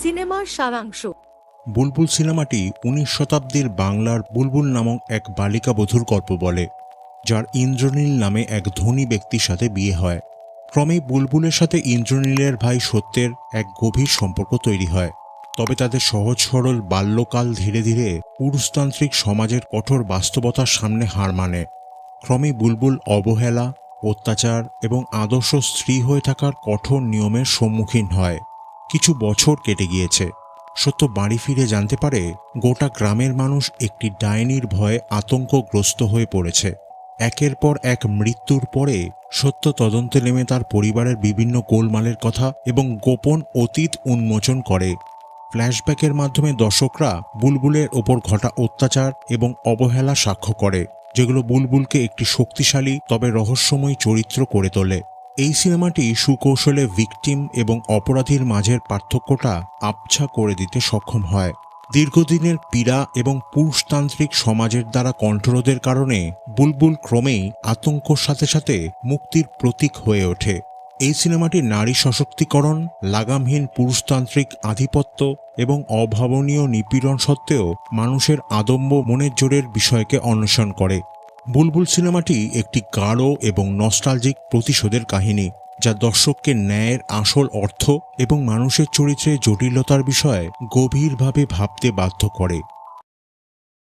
সিনেমার সারাংশ। বুলবুল সিনেমাটি ১৯ শতাব্দীর বাংলার বুলবুল নামক এক বালিকা বধূর গল্প বলে, যার ইন্দ্রনীল নামে এক ধনী ব্যক্তির সাথে বিয়ে হয়। ক্রমেই বুলবুলের সাথে ইন্দ্রনীলের ভাই সত্যের এক গভীর সম্পর্ক তৈরি হয়। তবে তাদের সহজ সরল বাল্যকাল ধীরে ধীরে পুরুষতান্ত্রিক সমাজের কঠোর বাস্তবতার সামনে হার মানে। ক্রমেই বুলবুল অবহেলা, অত্যাচার এবং আদর্শ স্ত্রী হয়ে থাকার কঠোর নিয়মের সম্মুখীন হয়। কিছু বছর কেটে গিয়েছে। সত্য বাড়ি ফিরে জানতে পারে গোটা গ্রামের মানুষ একটি ডাইনির ভয়ে আতঙ্কগ্রস্ত হয়ে পড়েছে। একের পর এক মৃত্যুর পরে সত্য তদন্তে নেমে তার পরিবারের বিভিন্ন গোলমালের কথা এবং গোপন অতীত উন্মোচন করে। ফ্ল্যাশব্যাকের মাধ্যমে দর্শকরা বুলবুলের ওপর ঘটা অত্যাচার এবং অবহেলা সাক্ষ্য করে, যেগুলো বুলবুলকে একটি শক্তিশালী তবে রহস্যময় চরিত্র করে তোলে। এই সিনেমাটি সুকৌশলে ভিকটিম এবং অপরাধীর মাঝের পার্থক্যটা আবছা করে দিতে সক্ষম হয়। দীর্ঘদিনের পীড়া এবং পুরুষতান্ত্রিক সমাজের দ্বারা কণ্ঠরোধের কারণে বুলবুল ক্রমেই আতঙ্কর সাথে সাথে মুক্তির প্রতীক হয়ে ওঠে। এই সিনেমাটি নারী সশক্তিকরণ, লাগামহীন পুরুষতান্ত্রিক আধিপত্য এবং অভাবনীয় নিপীড়ন সত্ত্বেও মানুষের আদম্য মনের জোরের বিষয়কে অন্বেষণ করে। বুলবুল সিনেমাটি একটি গাঢ় এবং নস্টালজিক প্রতিশোধের কাহিনী, যা দর্শককে ন্যায়ের আসল অর্থ এবং মানুষের চরিত্রের জটিলতার বিষয়ে গভীরভাবে ভাবতে বাধ্য করে।